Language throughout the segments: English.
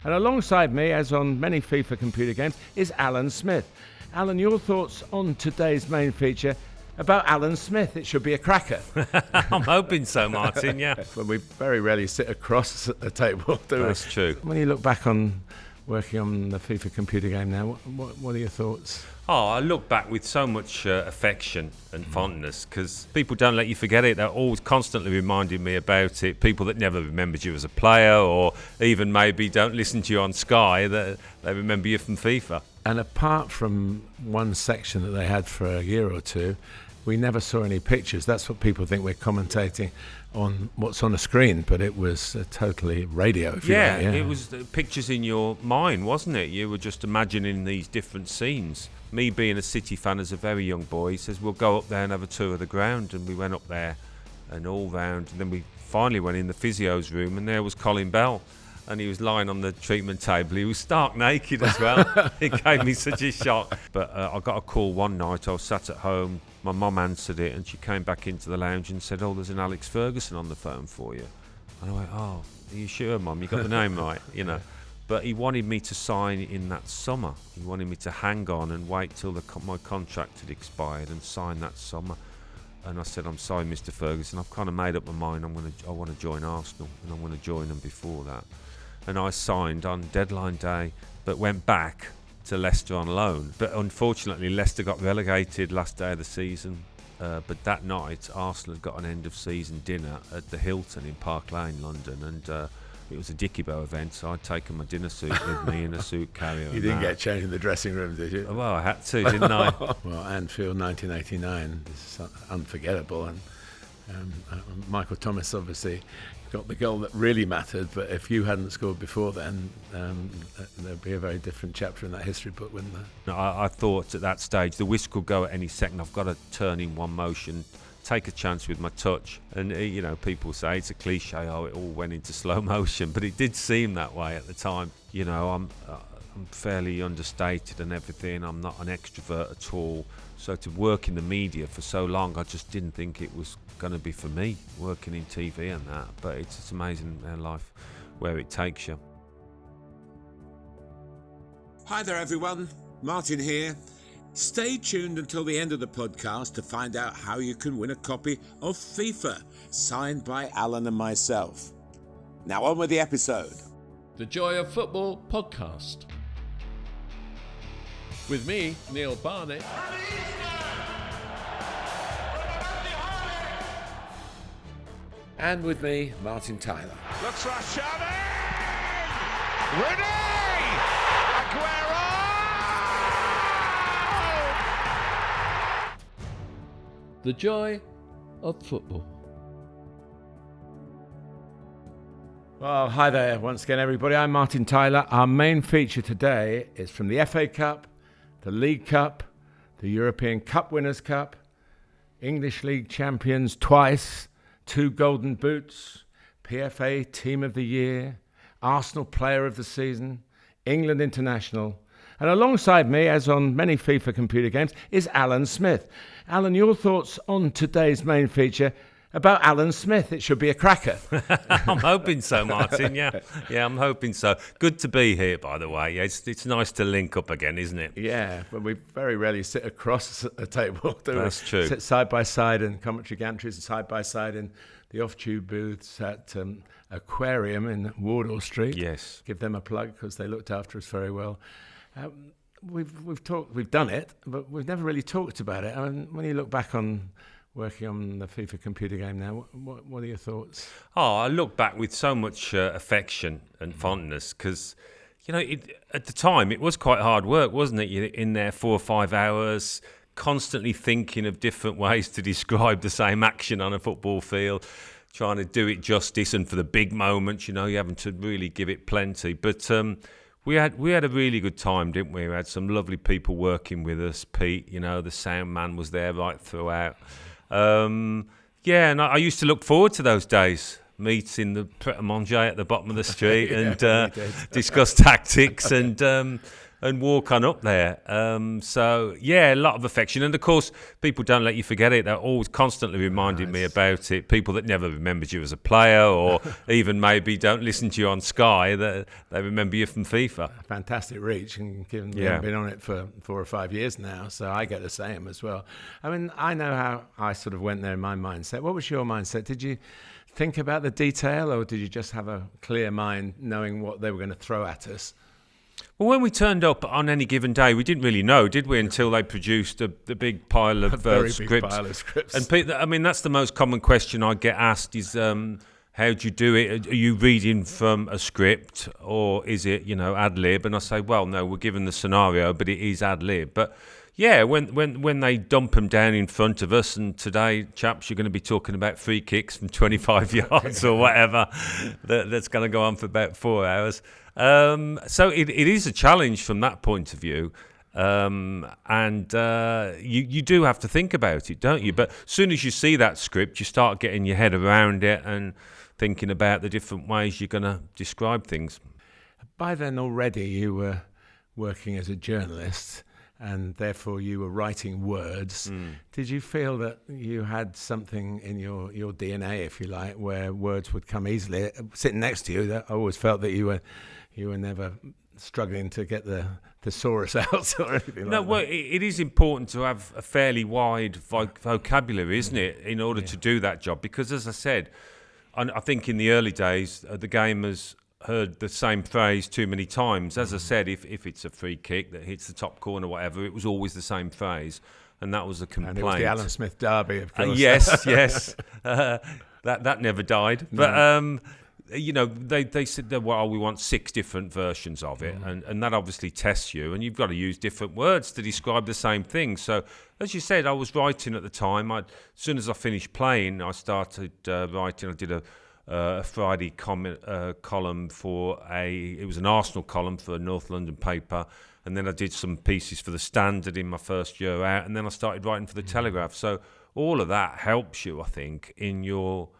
And alongside me, as on many FIFA computer games, is Alan Smith. Alan, your thoughts on today's main feature about Alan Smith? It should be a cracker. I'm hoping so, Martin, yeah. Well, we very rarely sit across a table, do we? That's true. When you look back on working on the FIFA computer game now, what are your thoughts? Oh, I look back with so much affection and fondness because people don't let you forget it. They're always constantly reminding me about it. People that never remembered you as a player or even maybe don't listen to you on Sky, they remember you from FIFA. And apart from one section that they had for a year or two, we never saw any pictures. That's what people think we're commentating on what's on the screen, but it was totally radio. If you like. It was the pictures in your mind, wasn't it? You were just imagining these different scenes. Me being a City fan as a very young boy, he says, we'll go up there and have a tour of the ground. And we went up there and all round. And then we finally went in the physio's room and there was Colin Bell. And he was lying on the treatment table. He was stark naked as well. It gave me such a shock. But I got a call one night. I was sat at home. My mum answered it and she came back into the lounge and said, there's an Alex Ferguson on the phone for you. And I went, are you sure, Mum? You got the name right, But he wanted me to sign in that summer. He wanted me to hang on and wait till my contract had expired and sign that summer. And I said, I'm sorry, Mr. Ferguson. I've kind of made up my mind. I want to join Arsenal and I want to join them before that. And I signed on deadline day, but went back to Leicester on loan. But unfortunately, Leicester got relegated last day of the season. But that night, Arsenal had got an end-of-season dinner at the Hilton in Park Lane, London, and it was a Dickie-Bow event, so I'd taken my dinner suit with me in a suit carrier. You didn't get changed in the dressing room, did you? Well, I had to, didn't I? Well, Anfield 1989 is unforgettable, and Michael Thomas obviously got the goal that really mattered, but if you hadn't scored before then, there'd be a very different chapter in that history book, wouldn't there? No, I thought at that stage the whisk could go at any second. I've got to turn in one motion, take a chance with my touch, and people say it's a cliche, it all went into slow motion, but it did seem that way at the time. I'm fairly understated and everything. I'm not an extrovert at all, so to work in the media for so long, I just didn't think it was going to be for me, working in TV and that. But it's amazing life where it takes you. Hi there everyone, Martin here. Stay tuned until the end of the podcast to find out how you can win a copy of FIFA, signed by Alan and myself. Now on with the episode. The Joy of Football podcast. With me, Neil Barnett. And with me, Martin Tyler. Looks for Xavi! Rooney! Aguero! The Joy of Football. Well, hi there once again, everybody. I'm Martin Tyler. Our main feature today is from the FA Cup, the League Cup, the European Cup Winners' Cup, English League champions twice, 2 Golden Boots, PFA Team of the Year, Arsenal Player of the Season, England International. And alongside me, as on many FIFA computer games, is Alan Smith. Alan, your thoughts on today's main feature about Alan Smith? It should be a cracker. I'm hoping so, Martin, yeah, I'm hoping so. Good to be here, by the way. Yeah, it's nice to link up again, isn't it? Yeah, but we very rarely sit across a table, do we? That's true. Sit side by side in commentary gantries and side by side in the off-tube booths at Aquarium in Wardour Street. Yes. Give them a plug because they looked after us very well. We've done it, but we've never really talked about it. I mean, when you look back on working on the FIFA computer game now, what are your thoughts? Oh, I look back with so much affection and fondness because, at the time it was quite hard work, wasn't it? You're in there 4 or 5 hours, constantly thinking of different ways to describe the same action on a football field, trying to do it justice, and for the big moments, you're having to really give it plenty. But we had a really good time, didn't we? We had some lovely people working with us. Pete, the sound man was there right throughout. And I used to look forward to those days. Meet in the Pret-a-Manger at the bottom of the street and discuss tactics and and walk on up there. So, yeah, a lot of affection. And, of course, people don't let you forget it. They're always constantly reminding me about it. People that never remembered you as a player or even maybe don't listen to you on Sky, they remember you from FIFA. Fantastic reach, and given we haven't been on it for 4 or 5 years now, so I get the same as well. I mean, I know how I sort of went there in my mindset. What was your mindset? Did you think about the detail, or did you just have a clear mind knowing what they were going to throw at us? Well, when we turned up on any given day, we didn't really know, did we, until they produced the big pile of scripts. Big pile of scripts. And I mean, that's the most common question I get asked is, how do you do it? Are you reading from a script, or is it, ad-lib? And I say, well, no, we're given the scenario, but it is ad-lib. But yeah, when they dump them down in front of us, and today, chaps, you're going to be talking about free kicks from 25 yards or whatever, that's going to go on for about 4 hours. So it is a challenge from that point of view. And you do have to think about it, don't you? But as soon as you see that script, you start getting your head around it and thinking about the different ways you're going to describe things. By then already you were working as a journalist, and therefore you were writing words. Did you feel that you had something in your DNA, if you like, where words would come easily? Sitting next to you, I always felt that you were never struggling to get the thesaurus out or anything No, like well, that. it is important to have a fairly wide vocabulary, isn't it, in order to do that job? Because, as I said, I think in the early days, the game has heard the same phrase too many times. As I said, if it's a free kick that hits the top corner, whatever, it was always the same phrase, and that was a complaint. And it was the Alan Smith derby, of course. Yes. That never died. No. But they said that, well, we want 6 different versions of it, and that obviously tests you, and you've got to use different words to describe the same thing. So, as you said, I was writing at the time. As soon as I finished playing, I started writing. I did a Friday column it was an Arsenal column for a North London paper, and then I did some pieces for the Standard in my first year out, and then I started writing for the Telegraph. So all of that helps you, I think, in your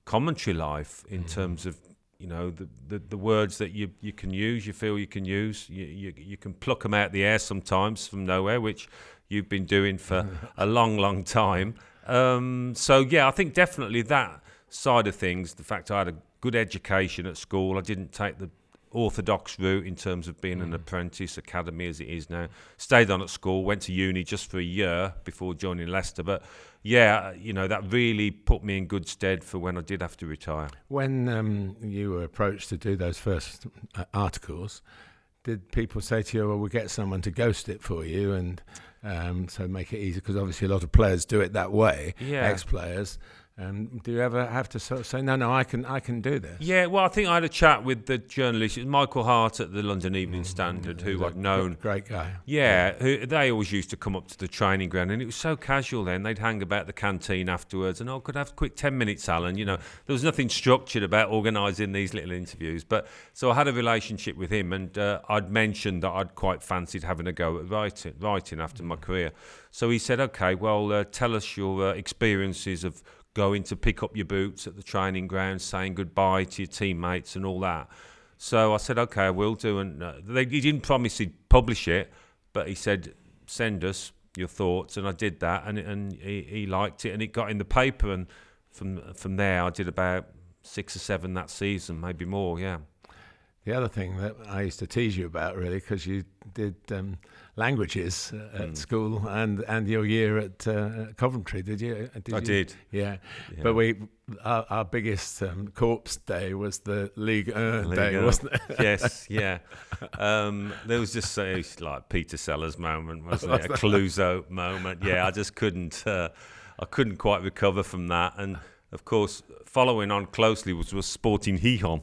commentary life in terms of the words that you can use, you feel you can use. You can pluck them out the air sometimes from nowhere, which you've been doing for a long time. So yeah, I think definitely that side of things, the fact I had a good education at school, I didn't take the orthodox route in terms of being an apprentice academy as it is now. Stayed on at school, went to uni just for a year before joining Leicester, but yeah, that really put me in good stead for when I did have to retire. When you were approached to do those first articles, did people say to you, well, we'll get someone to ghost it for you, and so make it easy? Because obviously a lot of players do it that way, ex-players. Do you ever have to sort of say, no, I can do this? Yeah, well, I think I had a chat with the journalist, it was Michael Hart at the London Evening Standard, who I'd known. Great guy. Yeah, they always used to come up to the training ground, and it was so casual then. They'd hang about the canteen afterwards, and could I have a quick 10 minutes, Alan? There was nothing structured about organising these little interviews. But so I had a relationship with him, and I'd mentioned that I'd quite fancied having a go at writing after my career. So he said, okay, well, tell us your experiences of going to pick up your boots at the training ground, saying goodbye to your teammates and all that. So I said, okay, I will do. And he didn't promise he'd publish it, but he said, send us your thoughts. And I did that, and he liked it, and it got in the paper. And from there, I did about 6 or 7 that season, maybe more, yeah. The other thing that I used to tease you about, really, because you did languages at school and your year at Coventry, did you? I did. Yeah. But our biggest corpse day was the League day, wasn't it? Yes, yeah. There was just like Peter Sellers moment, wasn't it? A Clouseau moment. Yeah, I just couldn't quite recover from that. And of course, following on closely was Sporting Gijón,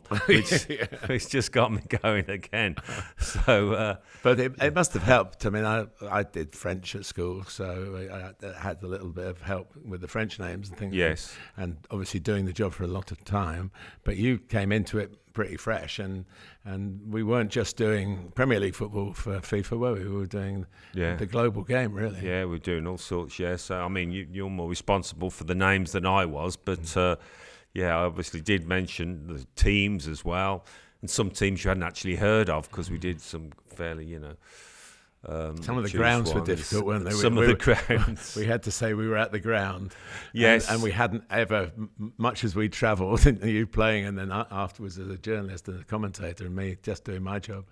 which just got me going again. So, but it must have helped. I mean, I did French at school, so I had a little bit of help with the French names and things. Yes, and obviously doing the job for a lot of time. But you came into it pretty fresh, and we weren't just doing Premier League football for FIFA, were we? We were doing the global game, really. Yeah, we're doing all sorts. Yeah, so I mean, you're more responsible for the names than I was, but I obviously did mention the teams as well, and some teams you hadn't actually heard of because we did some fairly, Some of the grounds were difficult, weren't they? Some of the grounds. We had to say we were at the ground. Yes. And we hadn't ever, much as we travelled, you playing and then afterwards as a journalist and a commentator and me just doing my job,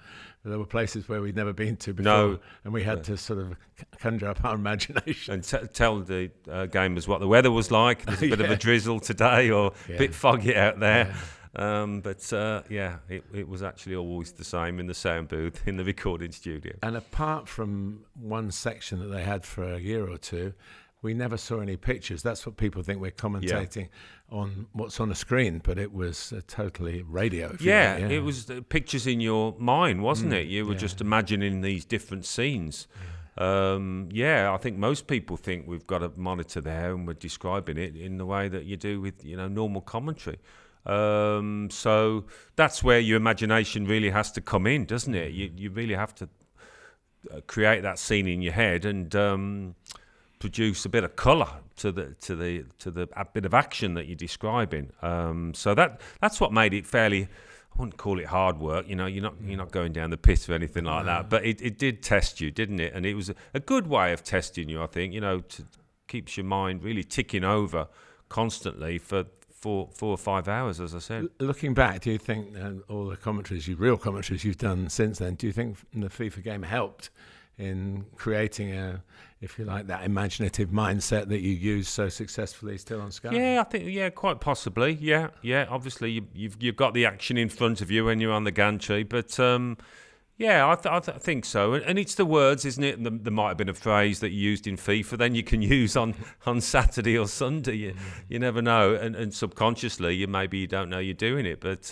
there were places where we'd never been to before. No. And we had to sort of conjure up our imagination. And tell the gamers what the weather was like. There's a bit of a drizzle today or a bit foggy out there. Yeah. It was actually always the same in the sound booth in the recording studio. And apart from one section that they had for a year or two, we never saw any pictures. That's what people think we're commentating on what's on a screen, but it was totally radio. It was pictures in your mind, wasn't it? You were just imagining these different scenes. I think most people think we've got a monitor there and we're describing it in the way that you do with normal commentary. So that's where your imagination really has to come in, doesn't it? You really have to create that scene in your head and produce a bit of colour to the bit of action that you're describing. So that's what made it fairly. I wouldn't call it hard work. You're not going down the pit or anything like that. But it did test you, didn't it? And it was a good way of testing you, I think. To keeps your mind really ticking over constantly for 4 or 5 hours, as I said. Looking back, do you think all the real commentaries you've done since then, do you think the FIFA game helped in creating if you like, that imaginative mindset that you use so successfully still on Sky? Yeah, I think, quite possibly. Yeah. Obviously, you've got the action in front of you when you're on the gantry, but I think so. And it's the words, isn't it? There might have been a phrase that you used in FIFA, then you can use on Saturday or Sunday. You never know. And subconsciously, you don't know you're doing it. But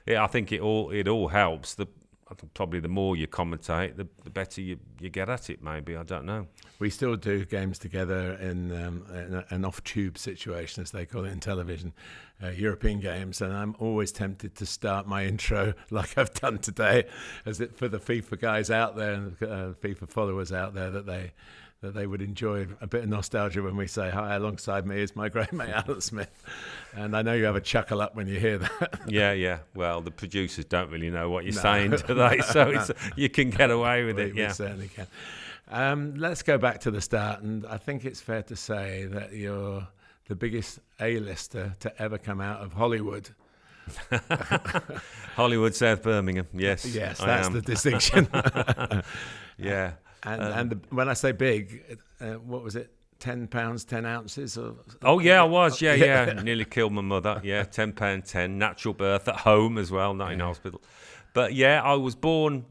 I think it all helps. I think probably the more you commentate, the better you get at it, maybe. I don't know. We still do games together in an off-tube situation, as they call it in television, European games, and I'm always tempted to start my intro like I've done today, as it for the FIFA guys out there and FIFA followers out there that they would enjoy a bit of nostalgia when we say, hi, alongside me is my great mate Alan Smith. And I know you have a chuckle up when you hear that. Yeah. Well, the producers don't really know what you're saying, do they? So you can get away with it, We certainly can. Let's go back to the start. And I think it's fair to say that you're the biggest A-lister to ever come out of Hollywood. Hollywood, South Birmingham, yes. Yes, that's the distinction. Yeah. And when I say big, what was it? £10, 10 ounces? I was. Yeah. Nearly killed my mother. Yeah, £10.10. Natural birth at home as well, not in hospital. But I was born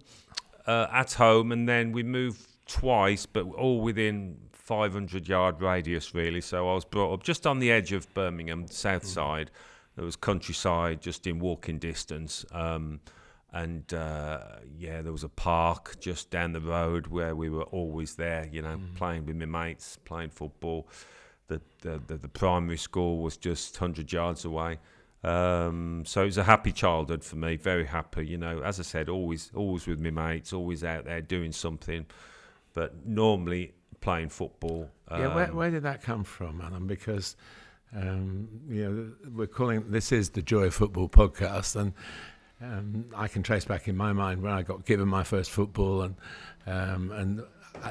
at home, and then we moved twice, but all within 500-yard radius, really. So I was brought up just on the edge of Birmingham, south side. There was countryside just in walking distance. There was a park just down the road where we were always there, playing with my mates, playing football. The primary school was just 100 yards away. So it was a happy childhood for me, very happy. As I said, always with my mates, always out there doing something, but normally playing football. Where did that come from, Alan? Because we're calling this is the Joy of Football podcast, and I can trace back in my mind when I got given my first football, and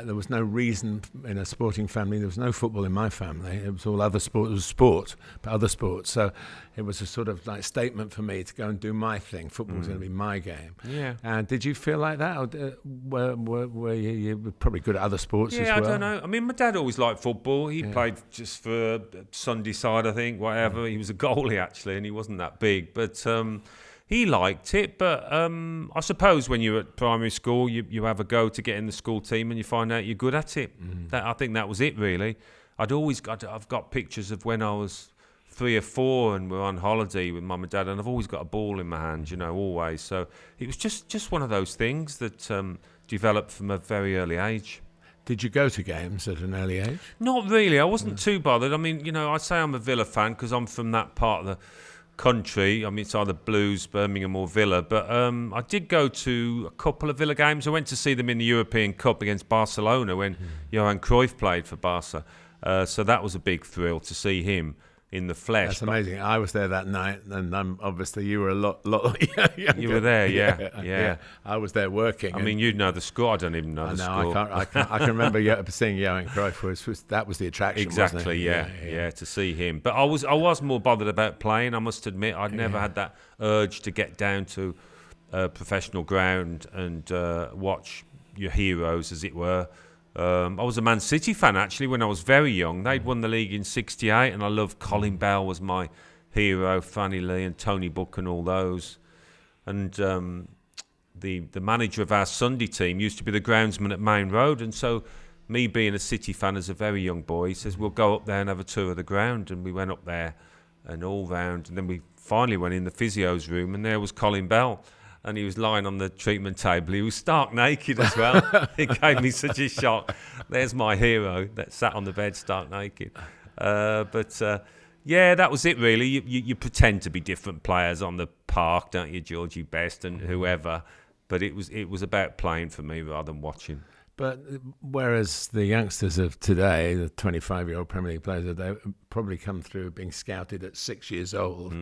there was no reason in a sporting family. There was no football in my family. It was all other sports. It was sport, but other sports. So it was a sort of like statement for me to go and do my thing. Football was going to be my game. Yeah. And did you feel like that? Or were you were probably good at other sports as well? Yeah, I don't know. I mean, my dad always liked football. He played just for Sunday side, I think, whatever. He was a goalie, actually, and he wasn't that big. But he liked it, but I suppose when you're at primary school, you have a go to get in the school team and you find out you're good at it. I think that was it, really. I've got pictures of when I was 3 or 4 and we're on holiday with mum and dad, and I've always got a ball in my hand, always. So it was just one of those things that developed from a very early age. Did you go to games at an early age? Not really. I wasn't too bothered. I mean, I say I'm a Villa fan because I'm from that part of the country. I mean, it's either Blues, Birmingham or Villa, but I did go to a couple of Villa games. I went to see them in the European Cup against Barcelona when Johan Cruyff played for Barca, so that was a big thrill to see him in the flesh. That's amazing. I was there that night, and obviously you were a lot younger. You were there, yeah. I was there working. I mean, you'd know the score. I don't even know the score. I can remember seeing Johan Cruyff. That was the attraction. Exactly, wasn't it? yeah, to see him. But I was more bothered about playing. I must admit, I'd never had that urge to get down to a professional ground and watch your heroes, as it were. I was a Man City fan, actually, when I was very young. They'd won the league in '68, and I loved Colin Bell was my hero, Fanny Lee and Tony Buck and all those. And the manager of our Sunday team used to be the groundsman at Main Road, and so me being a City fan as a very young boy, he says, we'll go up there and have a tour of the ground. And we went up there and all round, and then we finally went in the physio's room, and there was Colin Bell. And he was lying on the treatment table. He was stark naked as well. It gave me such a shock. There's my hero that sat on the bed stark naked. Yeah, that was it really. You pretend to be different players on the park, don't you, Georgie Best and whoever? But it was about playing for me rather than watching. But whereas the youngsters of today, the 25-year-old Premier League players, they probably come through being scouted at 6 years old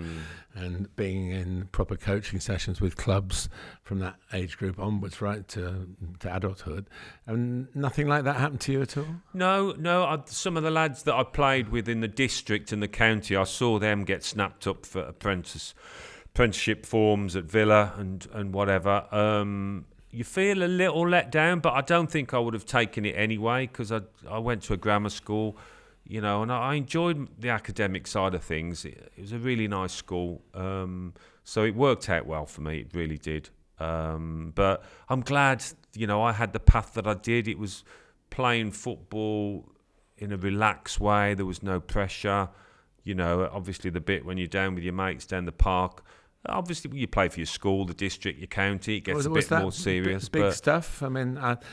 and being in proper coaching sessions with clubs from that age group onwards, right to adulthood. And nothing like that happened to you at all? No. Some of the lads that I played with in the district and the county, I saw them get snapped up for apprenticeship forms at Villa and whatever. You feel a little let down, but I don't think I would have taken it anyway because I went to a grammar school, and I enjoyed the academic side of things. It was a really nice school, so it worked out well for me. It really did. But I'm glad, I had the path that I did. It was playing football in a relaxed way. There was no pressure. Obviously the bit when you're down with your mates down the park. Obviously, you play for your school, the district, your county. It gets a bit more serious. Big stuff. I mean, I've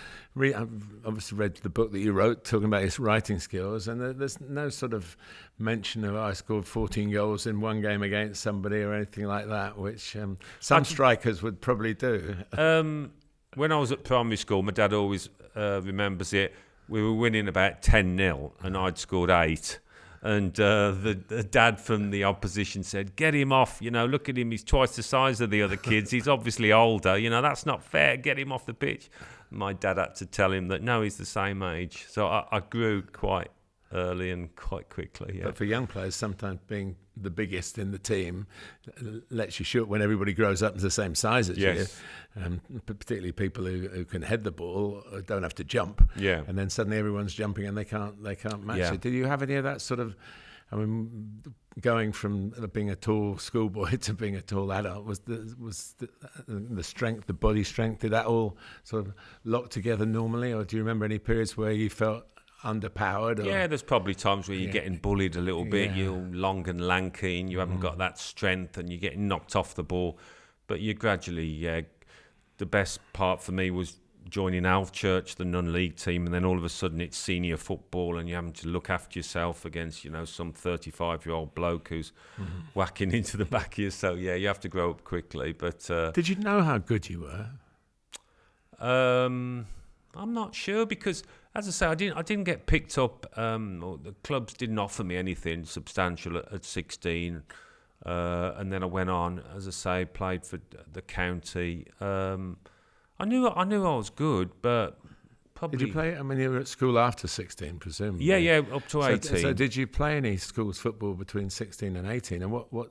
obviously read the book that you wrote talking about his writing skills, and there's no sort of mention of I scored 14 goals in one game against somebody or anything like that, which some strikers would probably do. When I was at primary school, my dad always remembers it. We were winning about 10-0, and I'd scored 8. And the dad from the opposition said, get him off, look at him, he's twice the size of the other kids, he's obviously older, that's not fair, get him off the pitch. My dad had to tell him that, no, he's the same age. So I grew quite early and quite quickly, yeah. But for young players, sometimes being the biggest in the team lets you shoot when everybody grows up to the same size as you. Particularly people who can head the ball don't have to jump. Yeah. And then suddenly everyone's jumping and they can't match it. Did you have any of that sort of? I mean, going from being a tall schoolboy to being a tall adult, was the strength, the body strength, did that all sort of lock together normally, or do you remember any periods where you felt underpowered? Yeah, there's probably times where you're getting bullied a little bit. You're long and lanky and you haven't got that strength and you're getting knocked off the ball. But you gradually, the best part for me was joining Alvechurch, the non-league team, and then all of a sudden it's senior football and you're having to look after yourself against, some 35-year-old bloke who's whacking into the back of you. So, you have to grow up quickly. But did you know how good you were? I'm not sure because, as I say, I didn't get picked up. Or the clubs didn't offer me anything substantial at 16, and then I went on. As I say, played for the county. I knew I was good, but probably. Did you play? I mean, you were at school after 16, presumably. Yeah, up to 18. So did you play any schools football between 16 and 18? And what? Or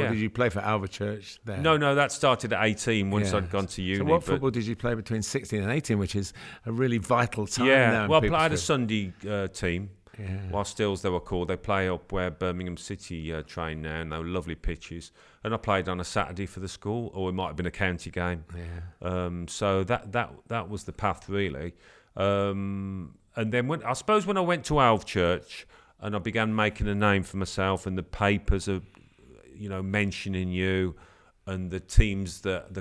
did you play for Alvechurch there? No, that started at 18 once I'd gone to uni. So what football did you play between 16 and 18, which is a really vital time now? Well, I had a Sunday team. Yeah. While Stills they were called. They play up where Birmingham City train now, and they were lovely pitches. And I played on a Saturday for the school, or it might have been a county game. Yeah. So that was the path really. And then when I went to Alvechurch and I began making a name for myself, and the papers are, mentioning you, and the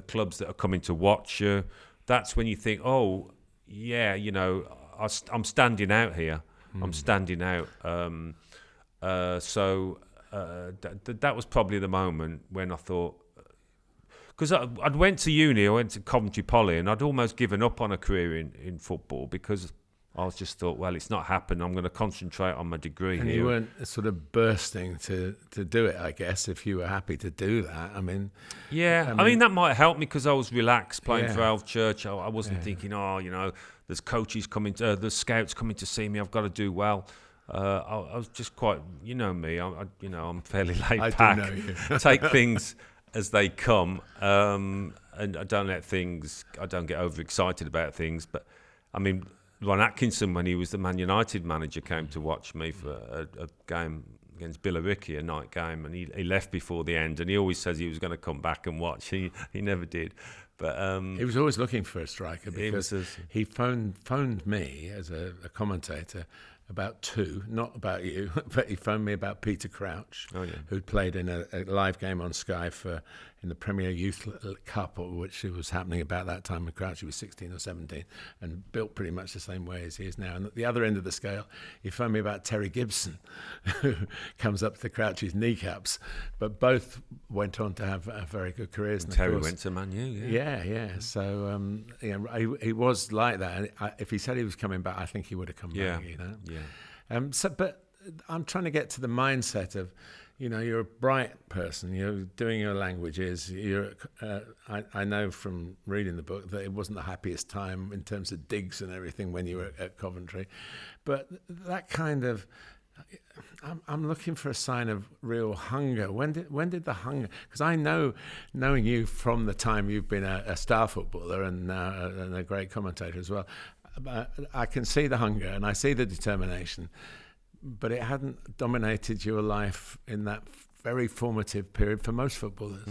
clubs that are coming to watch you, that's when you think, oh, yeah, I'm standing out here. I'm standing out. So that was probably the moment when I thought, because I'd went to uni, I went to Coventry Poly, and I'd almost given up on a career in football because I just thought, well, it's not happened. I'm going to concentrate on my degree And here. you weren't sort of bursting to do it, I guess, if you were happy to do that. I mean, that might help me because I was relaxed playing Yeah. for Alf Church. I wasn't thinking, there's coaches coming, there's scouts coming to see me. I've got to do well. I was just quite, you know me. I'm fairly laid I back. do know you. Take things as they come, and I don't get overexcited about things. But I mean, Ron Atkinson, when he was the Man United manager, came to watch me for a game against Billericay, a night game, and he left before the end. And he always says he was going to come back and watch. He never did. But he was always looking for a striker because he phoned me as a commentator about two, not about you, but he phoned me about Peter Crouch, who'd played in a live game on Sky in the Premier Youth Cup, which was happening about that time when Crouch was 16 or 17, and built pretty much the same way as he is now. And at the other end of the scale, he phoned me about Terry Gibson, who comes up to Crouch's kneecaps, but both went on to have very good careers. And Terry went to Man U, yeah. So he was like that. And if he said he was coming back, I think he would have come back. You know. Yeah. But I'm trying to get to the mindset of, you're a bright person. You're doing your languages. I know from reading the book that it wasn't the happiest time in terms of digs and everything when you were at Coventry, but that kind of. I'm looking for a sign of real hunger. When did the hunger? Because I know, knowing you from the time you've been a star footballer and now and a great commentator as well, I can see the hunger and I see the determination, but it hadn't dominated your life in that very formative period for most footballers.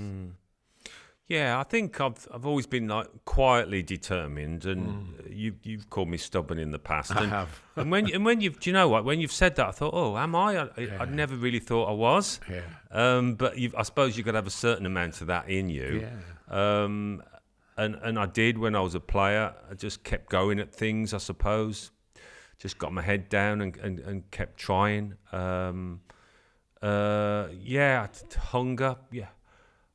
Yeah, I think I've always been like quietly determined, and you've called me stubborn in the past. I have. and when you've, do you know what? When you've said that, I thought, oh, am I? I never really thought I was. Yeah. But I suppose you could have a certain amount of that in you. Yeah. And I did when I was a player. I just kept going at things, I suppose. Just got my head down and kept trying. Hunger. Yeah.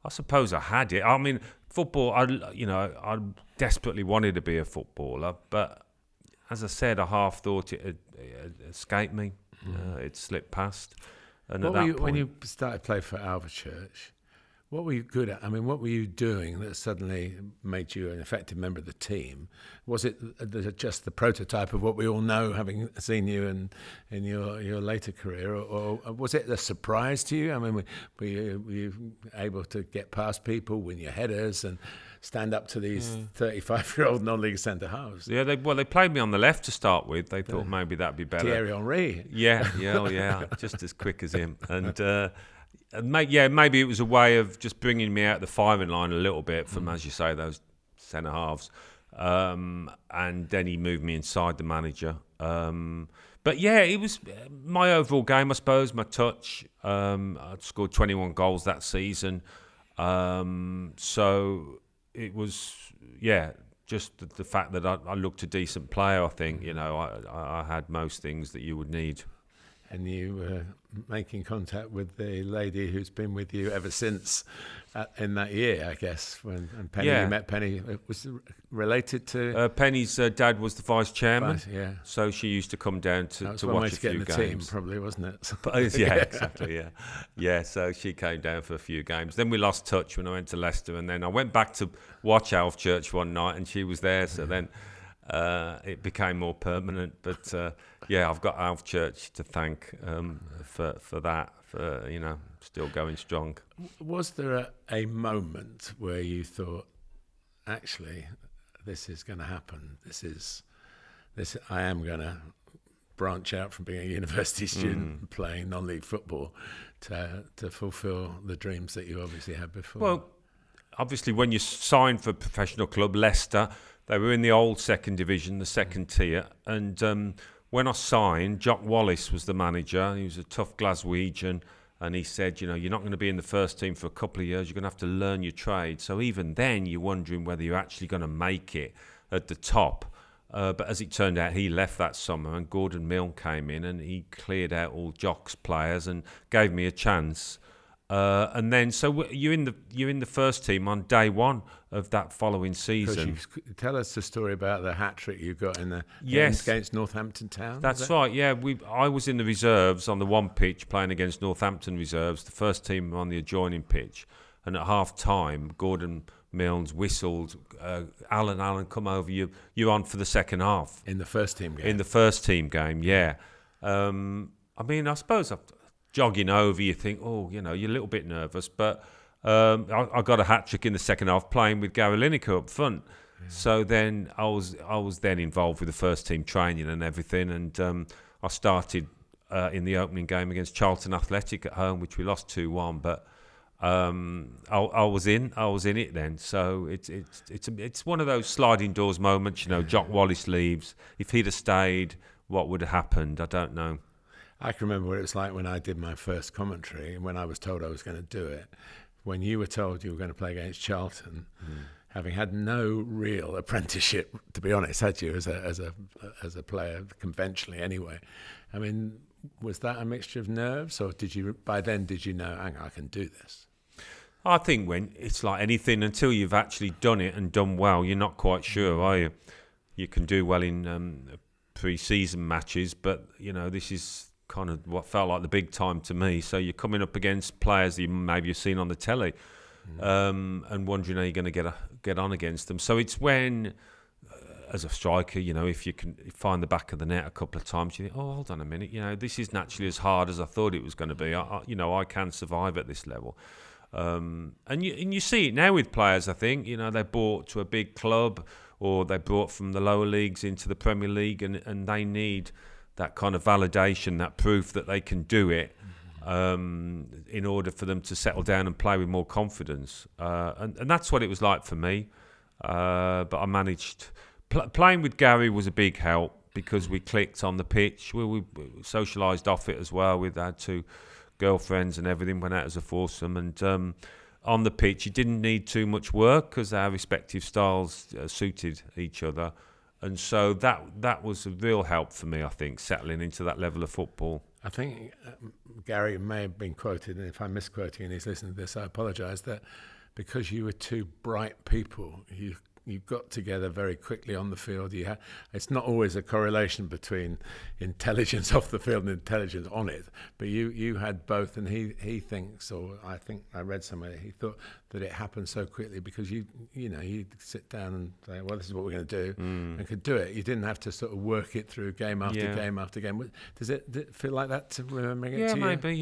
I suppose I had it. I mean, football, I desperately wanted to be a footballer, but as I said, I half thought it escaped me. It slipped past. And When you started playing for Alva Church, what were you good at? I mean, what were you doing that suddenly made you an effective member of the team? Was it just the prototype of what we all know, having seen you in your later career, or was it a surprise to you? I mean, were you able to get past people, win your headers, and stand up to these 35-year-old non-league centre halves? Yeah, they played me on the left to start with. They thought maybe that'd be better. Thierry Henry. Yeah, just as quick as him. And maybe it was a way of just bringing me out the firing line a little bit from, as you say, those centre halves. And then he moved me inside the manager. But yeah, it was my overall game, I suppose, my touch. I scored 21 goals that season. So it was, just the fact that I looked a decent player, I think. I had most things that you would need. And you were making contact with the lady who's been with you ever since in that year, I guess, when Penny, you met Penny. It was related to... Penny's dad was the vice chairman, Vice. So she used to come down to watch a few games. That was one way to get in the team, probably, wasn't it? Yeah, exactly, yeah. So she came down for a few games. Then we lost touch when I went to Leicester, and then I went back to watch Alf Church one night, and she was there, so then... it became more permanent, but I've got Alf Church to thank for that, for still going strong. Was there a moment where you thought, actually, this is going to happen? I am going to branch out from being a university student and playing non-league football to fulfil the dreams that you obviously had before? Well, obviously, when you signed for a professional club, Leicester. They were in the old second division, the second tier. And when I signed, Jock Wallace was the manager. He was a tough Glaswegian. And he said, you're not going to be in the first team for a couple of years. You're going to have to learn your trade. So even then, you're wondering whether you're actually going to make it at the top. But as it turned out, he left that summer and Gordon Milne came in and he cleared out all Jock's players and gave me a chance. And then, you're in the first team on day one of that following season. Tell us the story about the hat trick you got in the Yes. against Northampton Town. That's right. Yeah, I was in the reserves on the one pitch playing against Northampton reserves. The first team were on the adjoining pitch, and at half time, Gordon Milnes whistled, Alan, come over. You're on for the second half In the first team game. in the first team game. Yeah. I suppose jogging over, you think, you're a little bit nervous, but I got a hat trick in the second half playing with Gary Lineker up front. Yeah. So then I was then involved with the first team training and everything, and I started in the opening game against Charlton Athletic at home, which we lost 2-1, but I was in it then. So it's one of those sliding doors moments. Jock Wallace leaves. If he'd have stayed, what would have happened? I don't know. I can remember what it was like when I did my first commentary, and when I was told I was going to do it. When you were told you were going to play against Charlton, having had no real apprenticeship, to be honest, had you as a player conventionally anyway? I mean, was that a mixture of nerves, or did you know, hang on, I can do this? I think when it's like anything, until you've actually done it and done well, you're not quite sure, are you? You can do well in pre-season matches, but this is kind of what felt like the big time to me. So you're coming up against players that maybe you've seen on the telly, and wondering how you're going to get on against them. So it's when, as a striker, if you can find the back of the net a couple of times, you think, hold on a minute, this isn't actually as hard as I thought it was going to be. I can survive at this level. And you see it now with players. I think they're brought to a big club, or they're brought from the lower leagues into the Premier League, and they need that kind of validation, that proof that they can do it, in order for them to settle down and play with more confidence. And that's what it was like for me. But I managed. Playing with Gary was a big help because we clicked on the pitch. We socialised off it as well. We had 2 girlfriends and everything, went out as a foursome. And on the pitch, you didn't need too much work because our respective styles suited each other. And so that was a real help for me, I think, settling into that level of football. I think Gary may have been quoted, and if I'm misquoting and he's listening to this, I apologise, that because you were 2 bright people, you got together very quickly on the field. It's not always a correlation between intelligence off the field and intelligence on it, but you had both, and he thinks, or I think I read somewhere, he thought that it happened so quickly because you'd sit down and say, well, this is what we're going to do, and could do it. You didn't have to sort of work it through game after game after game. Did it feel like that to remembering it to you? Maybe,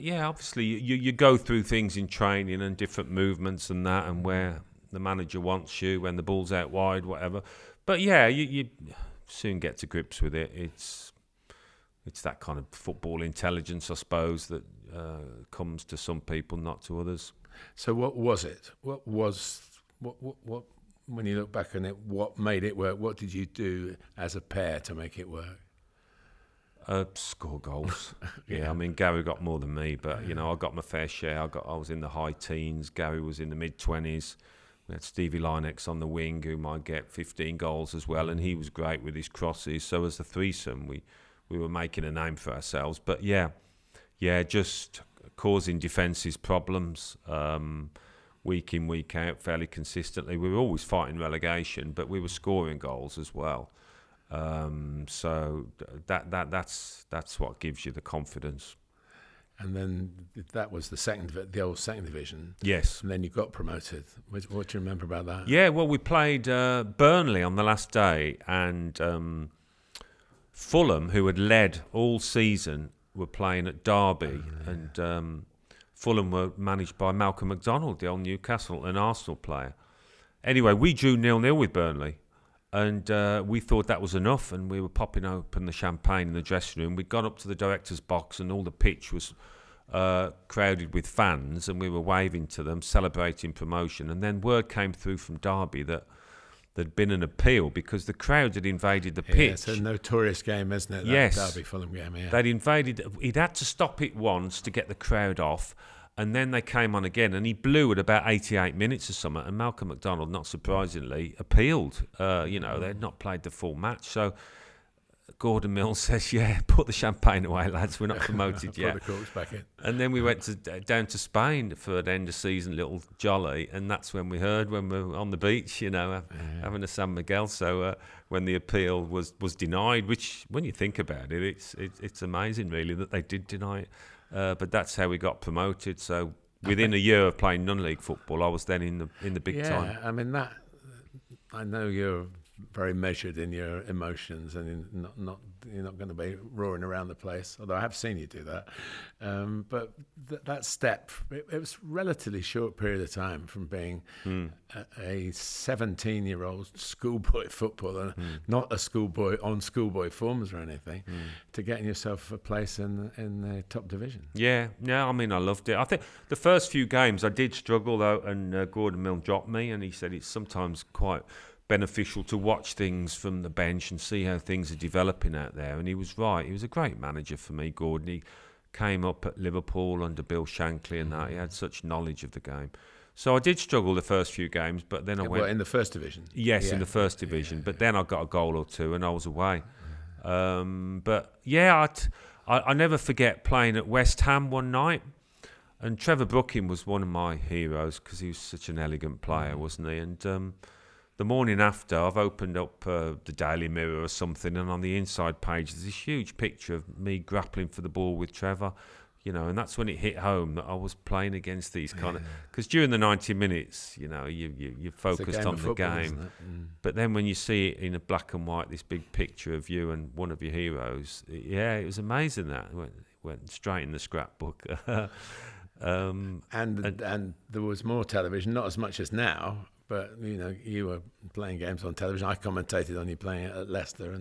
yeah. Obviously you go through things in training and different movements and that, and where the manager wants you, when the ball's out wide, whatever. But you soon get to grips with it. It's that kind of football intelligence, I suppose, that comes to some people, not to others. So what was it? What when you look back on it, what made it work? What did you do as a pair to make it work? Score goals. I mean, Gary got more than me, but I got my fair share. I was in the high teens. Gary was in the mid-20s. We had Stevie Lineker on the wing, who might get 15 goals as well, and he was great with his crosses. So as a threesome, we were making a name for ourselves. But just causing defences problems, week in, week out, fairly consistently. We were always fighting relegation, but we were scoring goals as well. So that's what gives you the confidence. And then that was the old second division. Yes. And then you got promoted. What do you remember about that? Yeah, well, we played Burnley on the last day, and Fulham, who had led all season, were playing at Derby, and Fulham were managed by Malcolm McDonald, the old Newcastle and Arsenal player. Anyway, we drew 0-0 with Burnley. And we thought that was enough, and we were popping open the champagne in the dressing room. We got up to the director's box, and all the pitch was crowded with fans, and we were waving to them, celebrating promotion. And then word came through from Derby that there'd been an appeal because the crowd had invaded the pitch. It's a notorious game, isn't it? That yes. Derby-Fulham game, yeah. They'd invaded. He'd had to stop it once to get the crowd off, and then they came on again, and he blew at about 88 minutes or something, and Malcolm McDonald, not surprisingly, appealed. They'd not played the full match. So Gordon Mills says, "Yeah, put the champagne away, lads. We're not promoted yet." Put the corks back in. And then we went down to Spain for an end of season little jolly, and that's when we heard, when we were on the beach, having a San Miguel. So when the appeal was denied, which when you think about it, it's amazing really that they did deny it. But that's how we got promoted. So within a year of playing non-league football, I was then in the big time. Yeah, I mean that. I know you're very measured in your emotions, and you're not going to be roaring around the place. Although I have seen you do that, but that step, it was relatively short period of time from being a 17-year-old schoolboy footballer, not a schoolboy on schoolboy forms or anything, to getting yourself a place in the top division. Yeah, I mean, I loved it. I think the first few games I did struggle though, and Gordon Mill dropped me, and he said it's sometimes quite beneficial to watch things from the bench and see how things are developing out there. And he was right. He was a great manager for me, Gordon. He came up at Liverpool under Bill Shankly and that. He had such knowledge of the game. So I did struggle the first few games, but then I went... Well, in the first division? Yes, in the first division. But then I got a goal or two and I was away. But yeah, I never forget playing at West Ham one night. And Trevor Brooking was one of my heroes because he was such an elegant player, wasn't he? And the morning after, I've opened up the Daily Mirror or something, and on the inside page, there's this huge picture of me grappling for the ball with Trevor, and that's when it hit home that I was playing against these kind of... Because during the 90 minutes, you're focused on the game. But then when you see it in a black and white, this big picture of you and one of your heroes, it was amazing that. It went straight in the scrapbook. And there was more television, not as much as now, but you were playing games on television. I commentated on you playing at Leicester,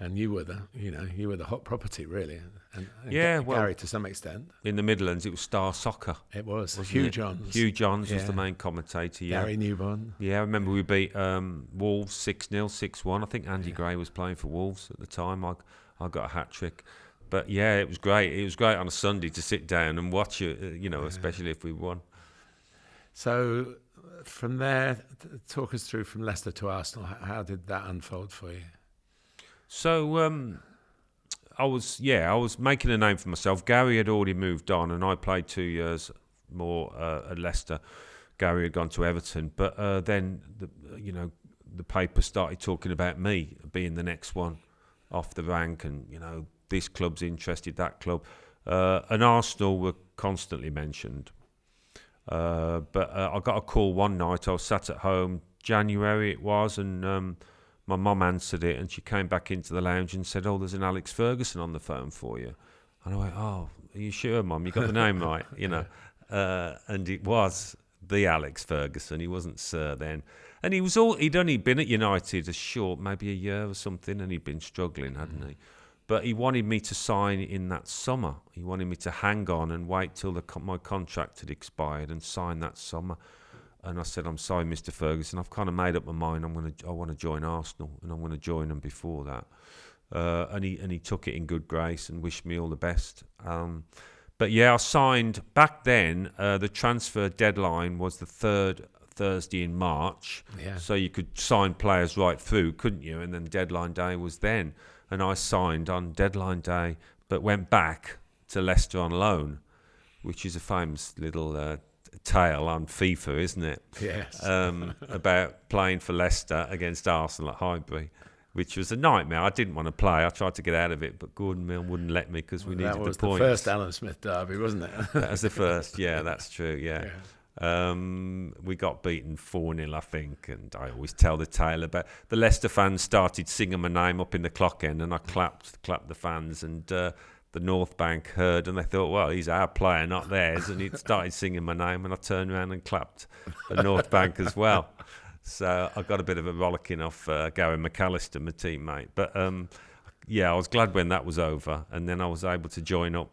and you were the hot property really. And Gary to some extent. In the Midlands, it was Star Soccer. It was Hugh Johns. Hugh Johns was the main commentator. Yeah. Gary Newborn. Yeah, I remember we beat Wolves 6-0, 6-1. I think Andy Gray was playing for Wolves at the time. I got a hat trick. But yeah, it was great. It was great on a Sunday to sit down and watch it, especially if we won. So from there, talk us through from Leicester to Arsenal. How did that unfold for you? So I was making a name for myself. Gary had already moved on, and I played 2 years more at Leicester. Gary had gone to Everton, but then the paper started talking about me being the next one off the rank, and this club's interested, that club, and Arsenal were constantly mentioned. But I got a call one night. I was sat at home, January it was, and my mum answered it, and she came back into the lounge and said, "Oh, there's an Alex Ferguson on the phone for you." And I went, "Oh, are you sure, Mum? You got the name right?" And it was the Alex Ferguson. He wasn't Sir then. And he'd only been at United a short, maybe a year or something, and he'd been struggling, hadn't he? But he wanted me to sign in that summer. He wanted me to hang on and wait till my contract had expired and sign that summer. And I said, "I'm sorry, Mr. Ferguson. I've kind of made up my mind. I want to join Arsenal, and I'm going to join them before that." And he took it in good grace and wished me all the best. But yeah, I signed back then. The transfer deadline was the third Thursday in March, so you could sign players right through, couldn't you? And then deadline day was then. And I signed on deadline day, but went back to Leicester on loan, which is a famous little tale on FIFA, isn't it? Yes. About playing for Leicester against Arsenal at Highbury, which was a nightmare. I didn't want to play. I tried to get out of it, but Gordon Mill wouldn't let me because we needed the points. That was the first Alan Smith derby, wasn't it? That was the first. Yeah, that's true. Yeah. We got beaten 4-0, I think, and I always tell the tale about the Leicester fans started singing my name up in the clock end, and I clapped the fans, and the North Bank heard, and they thought, well, he's our player, not theirs, and he started singing my name, and I turned around and clapped the North Bank as well. So I got a bit of a rollicking off Gary McAllister, my teammate. But I was glad when that was over, and then I was able to join up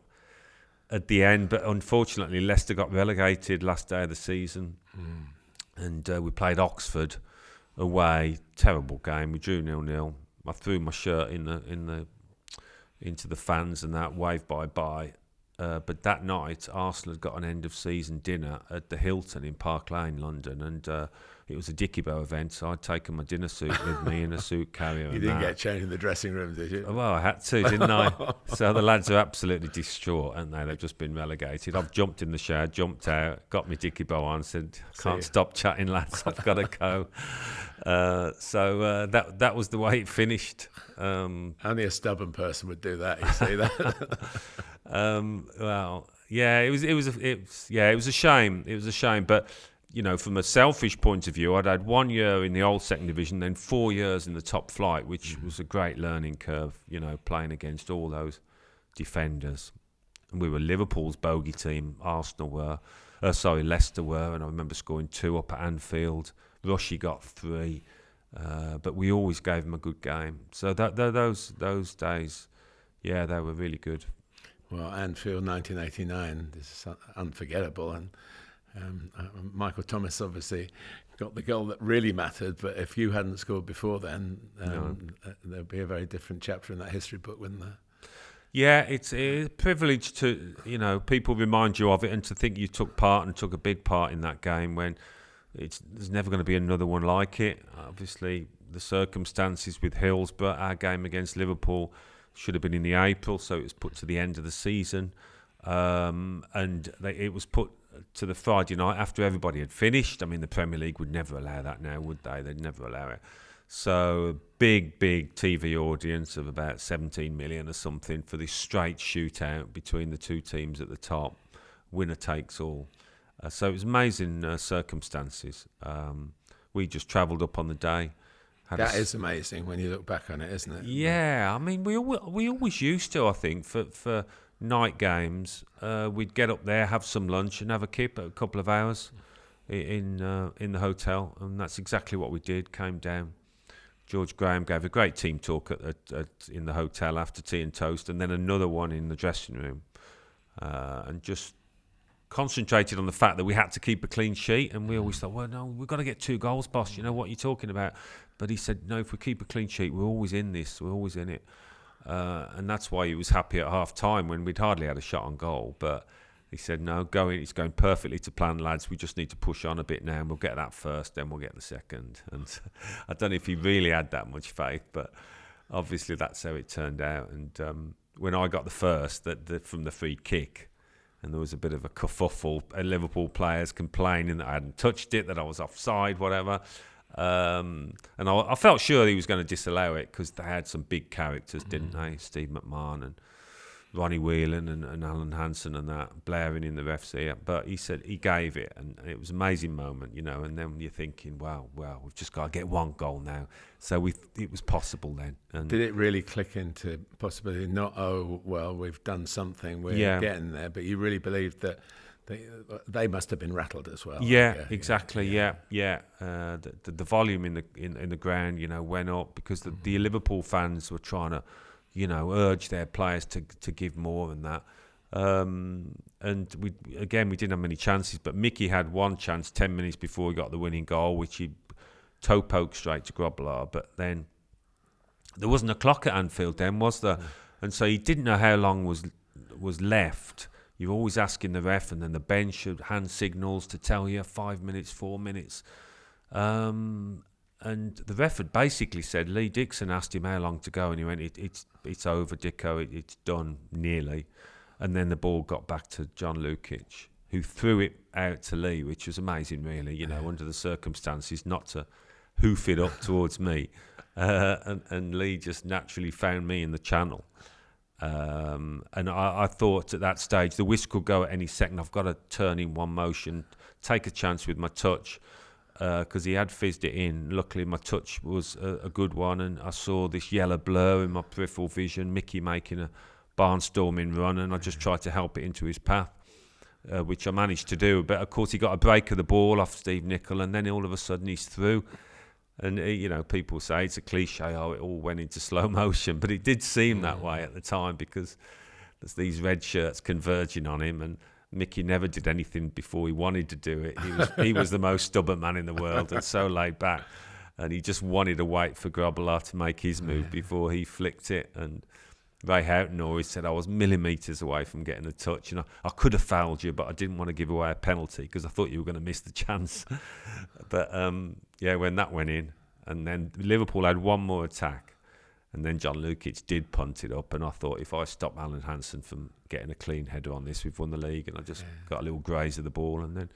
at the end, but unfortunately Leicester got relegated last day of the season, and we played Oxford away. Terrible game. We drew 0-0. I threw my shirt into the fans and that, waved bye. But that night Arsenal had got an end of season dinner at the Hilton in Park Lane, London, and it was a Dickie-Bow event, so I'd taken my dinner suit with me in a suit carrier. You didn't get changed in the dressing room, did you? Well, I had to, didn't I? So the lads are absolutely distraught, aren't they? They've just been relegated. I've jumped in the shower, jumped out, got my Dickie-Bow on, said, can't stop chatting, lads, I've got to go. So that was the way it finished. Only a stubborn person would do that, you see that? Well, yeah, it was a shame. It was a shame, but you know, from a selfish point of view, I'd had 1 year in the old second division, then 4 years in the top flight, which was a great learning curve. You know, playing against all those defenders, and we were Liverpool's bogey team. Leicester were, and I remember scoring 2 up at Anfield. Rushy got 3, but we always gave them a good game. So those days, yeah, they were really good. Well, Anfield 1989 is unforgettable, and Michael Thomas obviously got the goal that really mattered, but if you hadn't scored before then, there'd be a very different chapter in that history book, wouldn't there? Yeah, it's a privilege to, you know, people remind you of it, and to think you took part and took a big part in that game when there's never going to be another one like it. Obviously, the circumstances with Hillsborough, our game against Liverpool should have been in the April, so it was put to the end of the season, and it was put to the Friday night after everybody had finished. I mean, the Premier League would never allow that now, would they? They'd never allow it. So big TV audience of about 17 million or something for this straight shootout between the two teams at the top. Winner takes all. So it was amazing circumstances. We just travelled up on the day. That is amazing when you look back on it, isn't it? Yeah, I mean, we always used to, I think, for night games, we'd get up there, have some lunch, and have a kip at a couple of hours in the hotel, and that's exactly what we did. Came down. George Graham gave a great team talk in the hotel after tea and toast, and then another one in the dressing room, and just concentrated on the fact that we had to keep a clean sheet. And we always thought, well, no, we've got to get 2 goals, boss. You know what you're talking about. But he said, no, if we keep a clean sheet, we're always in this. We're always in it. And that's why he was happy at half-time when we'd hardly had a shot on goal. But he said, no, it's going perfectly to plan, lads. We just need to push on a bit now, and we'll get that first, then we'll get the second. And I don't know if he really had that much faith, but obviously that's how it turned out. And when I got the first from the free kick, and there was a bit of a kerfuffle, and Liverpool players complaining that I hadn't touched it, that I was offside, whatever. And I felt sure he was going to disallow it because they had some big characters, didn't they? Steve McMahon and Ronnie Whelan and Alan Hansen and that, blaring in the ref's ear. But he said he gave it, and it was an amazing moment, you know. And then you're thinking, wow, we've just got to get 1 goal now. So it was possible then. And did it really click into possibility? Not, we've done something, we're getting there. But you really believed that they must have been rattled as well. Yeah, exactly. Yeah. The volume in the ground, you know, went up because the Liverpool fans were trying to, you know, urge their players to give more than that. And we didn't have many chances, but Mickey had 1 chance 10 minutes before he got the winning goal, which he toe poked straight to Grobbelaar. But then there wasn't a clock at Anfield then, was there? And so he didn't know how long was left. You're always asking the ref, and then the bench should hand signals to tell you 5 minutes, 4 minutes. And the ref had basically said, Lee Dixon asked him how long to go, and he went, it's over, Dicko, it's done, nearly. And then the ball got back to John Lukic, who threw it out to Lee, which was amazing, really, you know, under the circumstances, not to hoof it up towards me. And Lee just naturally found me in the channel. And I thought at that stage, the whisk could go at any second. I've got to turn in one motion, take a chance with my touch, because he had fizzed it in. Luckily, my touch was a good one, and I saw this yellow blur in my peripheral vision, Mickey making a barnstorming run, and I just tried to help it into his path, which I managed to do. But, of course, he got a break of the ball off Steve Nicol, and then all of a sudden he's through. And, you know, people say it's a cliche, it all went into slow motion. But it did seem that way at the time because there's these red shirts converging on him. And Mickey never did anything before he wanted to do it. He was the most stubborn man in the world and so laid back. And he just wanted to wait for Grobbelaar to make his move before he flicked it. And Ray Houghton always said I was millimetres away from getting a touch, and I could have fouled you, but I didn't want to give away a penalty because I thought you were going to miss the chance. But when that went in, and then Liverpool had one more attack, and then John Lukic did punt it up, and I thought if I stop Alan Hansen from getting a clean header on this, we've won the league, and I just got a little graze of the ball, and then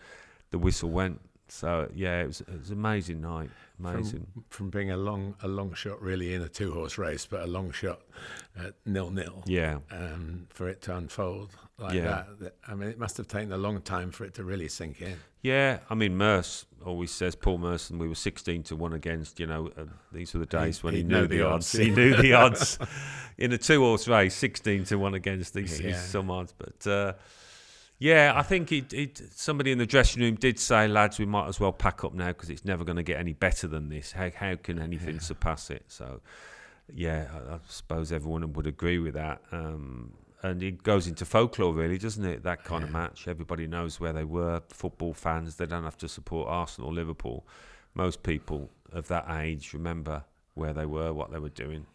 the whistle went. So it was an amazing night. Amazing. From being a long shot really in a 2-horse race, but a long shot at 0-0. Yeah. For it to unfold like that. I mean, it must have taken a long time for it to really sink in. Yeah, I mean, Merce always says, Paul Merson, we were 16-1 against, these were the days when he knew the odds. He knew the odds. In a 2-horse race, 16-1 against these some odds. But I think somebody in the dressing room did say, lads, we might as well pack up now because it's never going to get any better than this. How can anything surpass it? So, I suppose everyone would agree with that. And it goes into folklore, really, doesn't it? That kind of match. Everybody knows where they were. Football fans, they don't have to support Arsenal or Liverpool. Most people of that age remember where they were, what they were doing.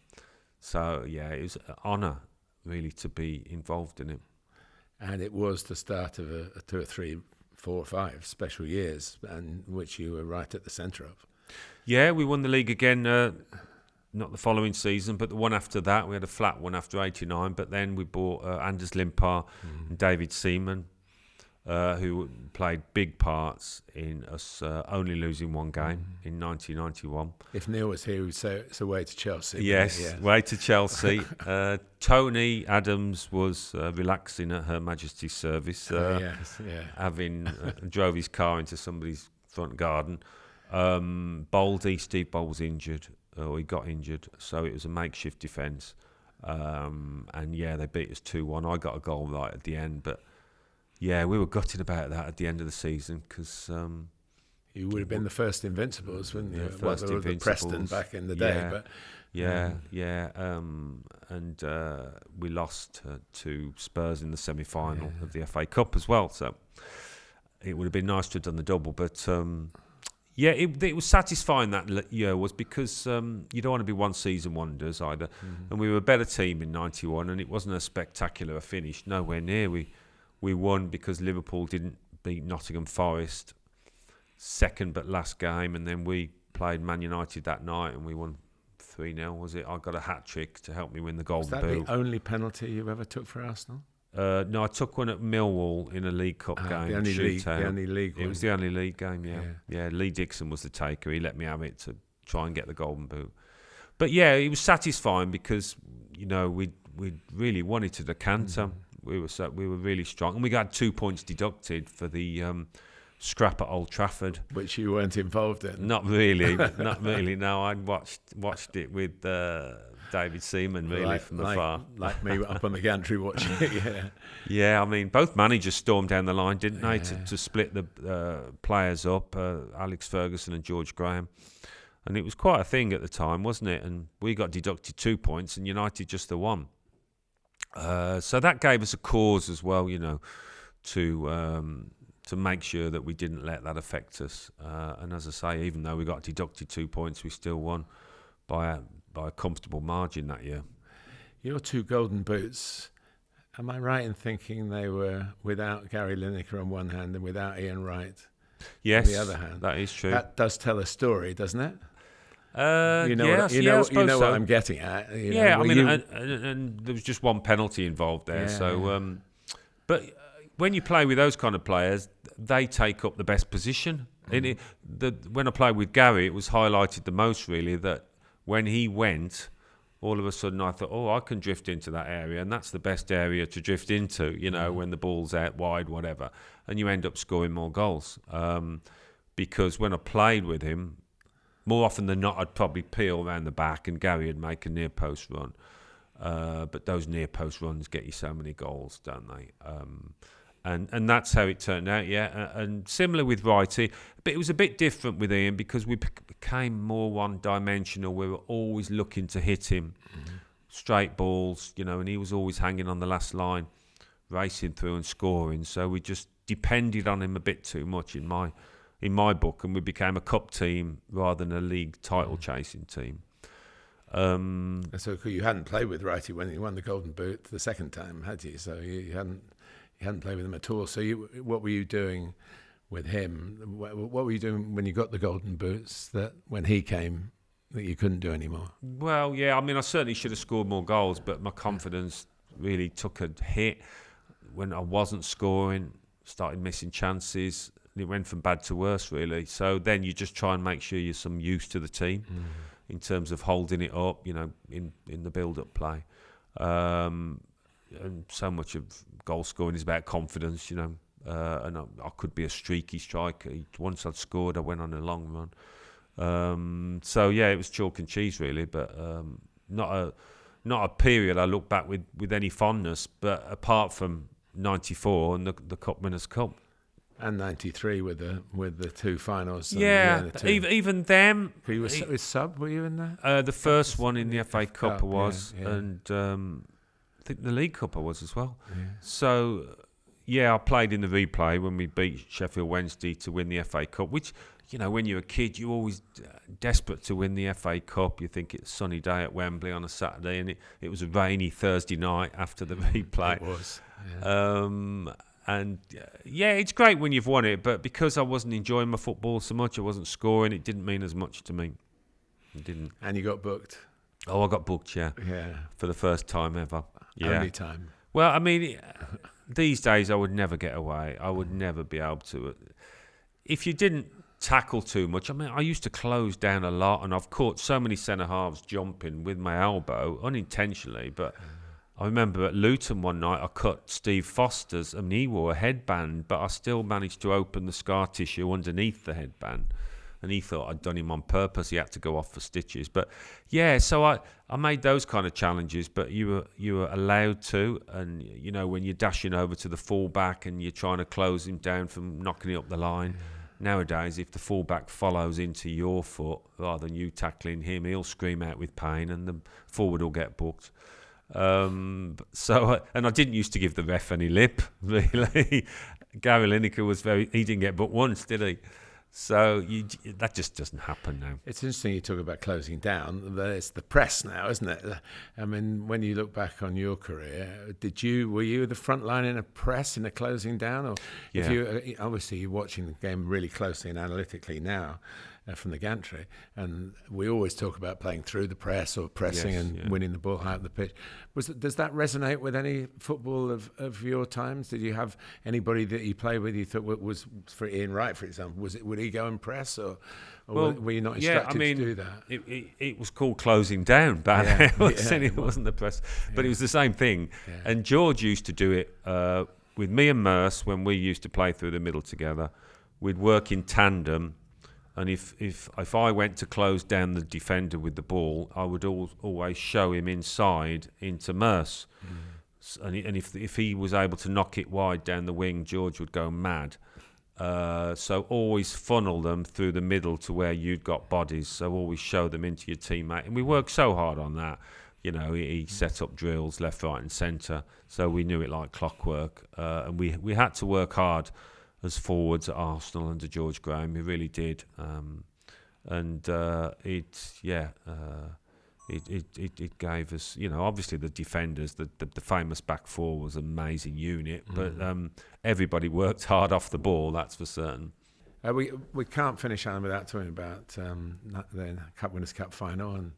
So, it was an honour, really, to be involved in it. And it was the start of a 2 or 3, 4 or 5 special years, and which you were right at the centre of. Yeah, we won the league again, not the following season, but the one after that. We had a flat one after 89, but then we bought Anders Limpar and David Seaman, who played big parts in us only losing one game in 1991. If Neil was here, we'd say it's away to Chelsea. Yes, way to Chelsea. Tony Adams was relaxing at Her Majesty's service, having drove his car into somebody's front garden. Steve Bold was injured, or he got injured, so it was a makeshift defence. They beat us 2-1. I got a goal right at the end, but we were gutted about that at the end of the season because you would have been the first Invincibles, wouldn't you? The Preston back in the day, and we lost to Spurs in the semi-final of the FA Cup as well. So it would have been nice to have done the double, but it was satisfying that year was because you don't want to be one season wonders either, and we were a better team in '91, and it wasn't a spectacular finish, nowhere near. We won because Liverpool didn't beat Nottingham Forest, second but last game, and then we played Man United that night and we won 3-0, was it? I got a hat-trick to help me win the Golden Boot. Was that the only penalty you ever took for Arsenal? No, I took one at Millwall in a League Cup game. The only league one. It was the only league game, yeah. Lee Dixon was the taker. He let me have it to try and get the Golden Boot. But it was satisfying because, we really wanted to decanter. We were really strong, and we got 2 points deducted for the scrap at Old Trafford, which you weren't involved in. Not really. No, I watched it with David Seaman from afar, like me up on the gantry watching it. Yeah. I mean, both managers stormed down the line, didn't they, to split the players up, Alex Ferguson and George Graham, and it was quite a thing at the time, wasn't it? And we got deducted 2 points, and United just the one. So that gave us a cause as well, to make sure that we didn't let that affect us. And as I say, even though we got deducted 2 points, we still won by a comfortable margin that year. Your 2 Golden Boots, am I right in thinking they were without Gary Lineker on one hand and without Ian Wright on the other hand? That is true. That does tell a story, doesn't it? You know what I'm getting at. And there was just one penalty involved there. So, but when you play with those kind of players, they take up the best position. When I played with Gary, it was highlighted the most really that when he went, all of a sudden I thought, I can drift into that area, and that's the best area to drift into. When the ball's out wide, whatever, and you end up scoring more goals. Because when I played with him, more often than not, I'd probably peel around the back and Gary would make a near post run. But those near post runs get you so many goals, don't they? And that's how it turned out, And similar with Wrighty, but it was a bit different with Ian because we became more one-dimensional. We were always looking to hit him, straight balls, and he was always hanging on the last line, racing through and scoring. So we just depended on him a bit too much in my book, and we became a cup team rather than a league title chasing team. So you hadn't played with Wrighty when you won the Golden Boot the second time, had you? So you hadn't played with him at all. So what were you doing with him? What were you doing when you got the Golden Boots that when he came that you couldn't do anymore? Well, yeah, I mean, I certainly should have scored more goals, but my confidence really took a hit when I wasn't scoring, started missing chances. It went from bad to worse, really. So then you just try and make sure you're some use to the team in terms of holding it up, in the build-up play. And so much of goal scoring is about confidence, and I could be a streaky striker. Once I'd scored, I went on a long run. So yeah, it was chalk and cheese really, but not a period I look back with any fondness. But apart from '94 and the Cup Winners' Cup. And '93 with the two finals. Yeah, even them. You were sub. Were you in there? The first one in the FA Cup I was, yeah. and I think the League Cup I was as well. Yeah. So yeah, I played in the replay when we beat Sheffield Wednesday to win the FA Cup. Which, when you're a kid, you're always desperate to win the FA Cup. You think it's a sunny day at Wembley on a Saturday, and it was a rainy Thursday night after the replay. It was. Yeah. And yeah, it's great when you've won it, but because I wasn't enjoying my football so much, I wasn't scoring, it didn't mean as much to me. It didn't. And you got booked? Oh, I got booked, yeah. Yeah. For the first time ever. Yeah. Only time. Well, I mean, these days I would never get away. I would never be able to. If you didn't tackle too much, I mean, I used to close down a lot, and I've caught so many centre-halves jumping with my elbow, unintentionally, but... I remember at Luton one night I cut Steve Foster's, and he wore a headband, but I still managed to open the scar tissue underneath the headband. And he thought I'd done him on purpose. He had to go off for stitches. But yeah, so I made those kind of challenges, but you were allowed to. And, when you're dashing over to the fullback and you're trying to close him down from knocking it up the line. Nowadays, if the fullback follows into your foot rather than you tackling him, he'll scream out with pain and the forward will get booked. And I didn't used to give the ref any lip, really. Gary Lineker he didn't get booked once, did he? So that just doesn't happen now. It's interesting you talk about closing down. It's the press now, isn't it? I mean, when you look back on your career, were you the front line in a press, in a closing down? Or Yeah. Obviously you're watching the game really closely and analytically now. From the gantry, and we always talk about playing through the press or pressing winning the ball high up the pitch. Does that resonate with any football of your times? Did you have anybody that you played with you thought was, for Ian Wright, for example, would he go and press, or were you not instructed to do that? It was called closing down back then. It wasn't the press, but it was the same thing. Yeah. And George used to do it with me and Merce when we used to play through the middle together. We'd work in tandem. And if I went to close down the defender with the ball, I would always show him inside into Merce. And if he was able to knock it wide down the wing, George would go mad. So always funnel them through the middle to where you'd got bodies. So always show them into your teammate. And we worked so hard on that. He set up drills left, right and centre. So we knew it like clockwork. And we had to work hard as forwards at Arsenal under George Graham. He really did. It gave us, obviously the defenders, the famous back four was an amazing unit, but everybody worked hard off the ball, that's for certain. We can't finish on without talking about the Cup Winners' Cup final, and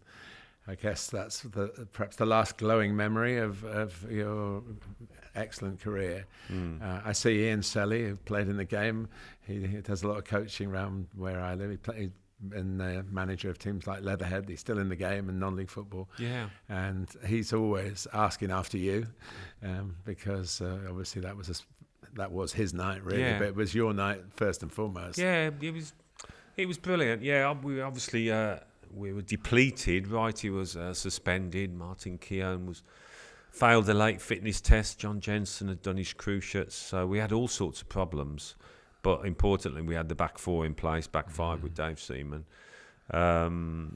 I guess that's perhaps the last glowing memory of your excellent career. I see Ian Selly, who played in the game. He does a lot of coaching around where I live. He played and the manager of teams like Leatherhead. He's still in the game in non-league football. Yeah. And he's always asking after you, because obviously that was his night, really. Yeah. But it was your night first and foremost. Yeah, it was brilliant. Yeah, we obviously we were depleted. Wrighty was suspended. Martin Keown failed a late fitness test. John Jensen had done his cruciates. So we had all sorts of problems. But importantly, we had the back four in place, back five with Dave Seaman. The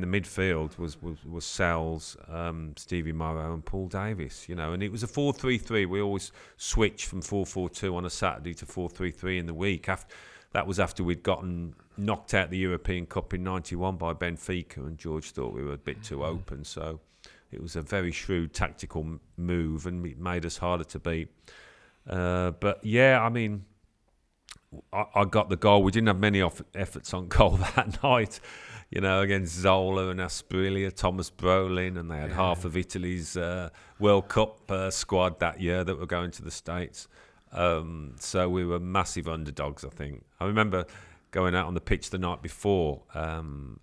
midfield was Sells, Stevie Morrow and Paul Davis, and it was a 4-3-3. We always switched from 4-4-2 on a Saturday to 4-3-3 in the week. that was after we'd gotten knocked out the European Cup in '91 by Benfica, and George thought we were a bit too open. So it was a very shrewd tactical move, and it made us harder to beat. But yeah, I mean, I got the goal. We didn't have many efforts on goal that night, against Zola and Asprilla, Thomas Brolin, and they had half of Italy's World Cup squad that year that were going to the States. So we were massive underdogs, I think. I remember going out on the pitch the night before, and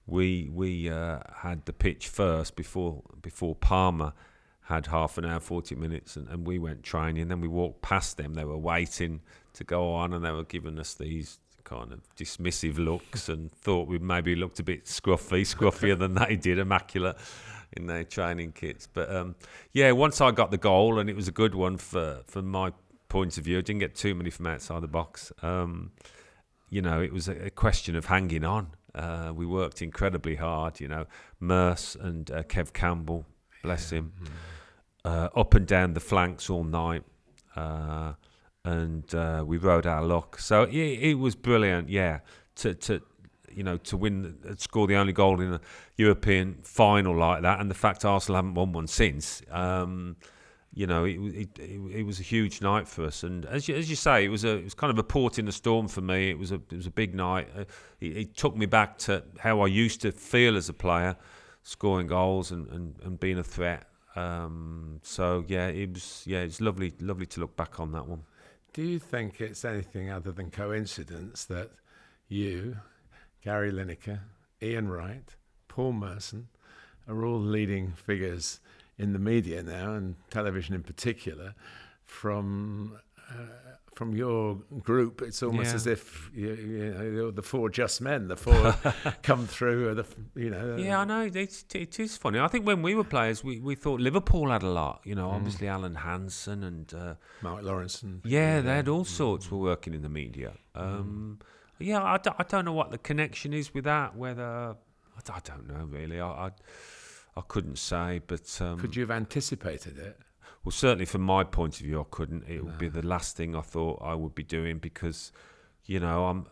we had the pitch first before Parma had half an hour, 40 minutes, and we went training. Then we walked past them. They were waiting to go on, and they were giving us these kind of dismissive looks and thought we maybe looked a bit scruffier than they did, immaculate in their training kits. But once I got the goal, and it was a good one from my point of view, I didn't get too many from outside the box. It was a question of hanging on. We worked incredibly hard, Merce and Kev Campbell, bless him, up and down the flanks all night, and we rode our luck. So it was brilliant, to score the only goal in a European final like that, and the fact Arsenal haven't won one since. It was a huge night for us, and as you say, it was kind of a port in the storm for me. It was a big night. It took me back to how I used to feel as a player, scoring goals and being a threat. It's lovely to look back on that one. Do you think it's anything other than coincidence that you, Gary Lineker, Ian Wright, Paul Merson are all leading figures in the media now, and television in particular, from your group? It's almost as if you're the four just men, the four come through. Yeah, I know. It is funny. I think when we were players, we thought Liverpool had a lot. Obviously Alan Hansen and Mark Lawrence. They had all sorts were working in the media. I don't know what the connection is with that. Whether I don't know really. I couldn't say, but could you have anticipated it? Well, certainly from my point of view, I couldn't. It would be the last thing I thought I would be doing because, I'm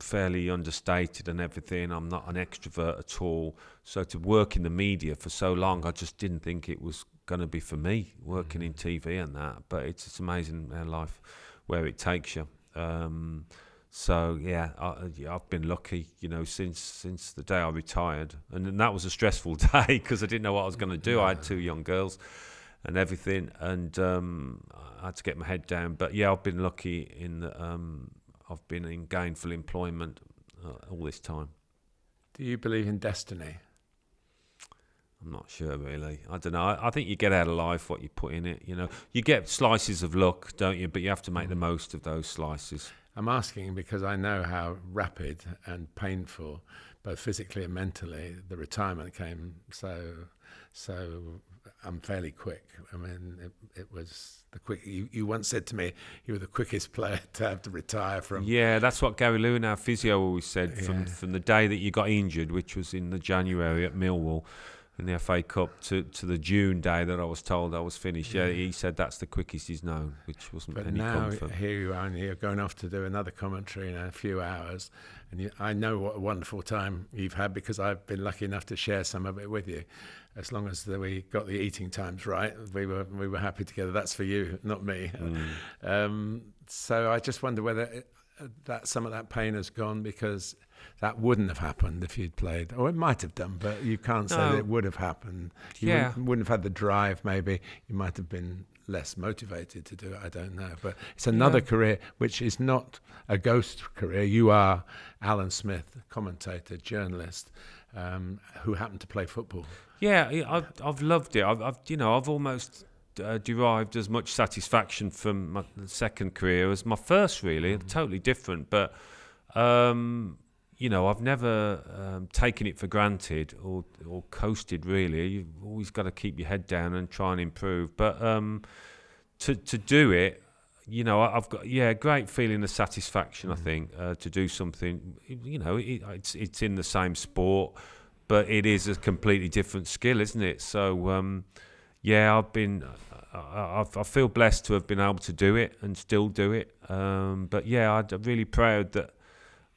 fairly understated and everything. I'm not an extrovert at all. So to work in the media for so long, I just didn't think it was going to be for me, working in TV and that. But it's amazing how life, where it takes you. I've been lucky, since the day I retired, and that was a stressful day because I didn't know what I was going to do. I had two young girls and everything, and I had to get my head down. But I've been lucky in that I've been in gainful employment all this time. Do you believe in destiny? I'm not sure really. I don't know. I think you get out of life what you put in it. You get slices of luck, don't you? But you have to make the most of those slices. I'm asking because I know how rapid and painful, both physically and mentally, the retirement came. So I'm fairly quick. I mean, it was the quick. You once said to me you were the quickest player to have to retire from. Yeah, that's what Gary Lineker, our physio, always said. From the day that you got injured, which was in the January at Millwall in the FA Cup, to the June day that I was told I was finished. Yeah, he said that's the quickest he's known, which wasn't any comfort. But now here you are, and you're going off to do another commentary in a few hours, and I know what a wonderful time you've had because I've been lucky enough to share some of it with you. As long as we got the eating times right, we were happy together. That's for you, not me. So I just wonder whether that some of that pain has gone, because that wouldn't have happened if you'd played, or it might have done, but you can't say that it would have happened. You wouldn't have had the drive. Maybe you might have been less motivated to do it. I don't know, but it's another career which is not a ghost career. You are Alan Smith, commentator, journalist, who happened to play football. Yeah, I've loved it. I've almost derived as much satisfaction from my second career as my first. Really, totally different, but. I've never taken it for granted or coasted, really. You've always got to keep your head down and try and improve. But to do it, I've got a great feeling of satisfaction, I think, to do something. It's in the same sport, but it is a completely different skill, isn't it? So, yeah, I feel blessed to have been able to do it and still do it. But yeah, I'm really proud that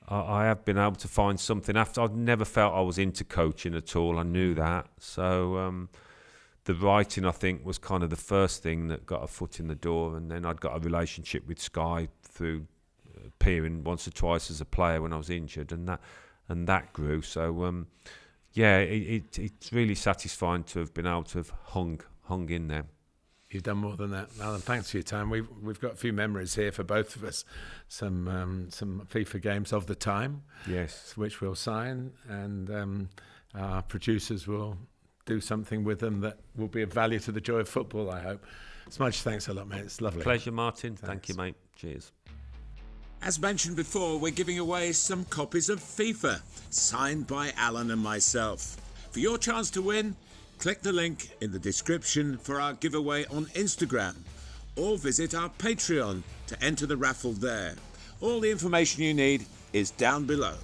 I have been able to find something after. I've never felt I was into coaching at all. I knew that. So the writing, I think, was kind of the first thing that got a foot in the door. And then I'd got a relationship with Sky through appearing once or twice as a player when I was injured, and that grew. So yeah, it's really satisfying to have been able to have hung in there. You've done more than that, Alan. Thanks for your time. We've got a few memories here for both of us. Some FIFA games of the time, yes, which we'll sign, and our producers will do something with them that will be of value to the joy of football, I hope. Smudge, thanks a lot, mate. It's lovely. Pleasure, Martin. Thanks. Thank you, mate. Cheers. As mentioned before, we're giving away some copies of FIFA, signed by Alan and myself. For your chance to win, click the link in the description for our giveaway on Instagram, or visit our Patreon to enter the raffle there. All the information you need is down below.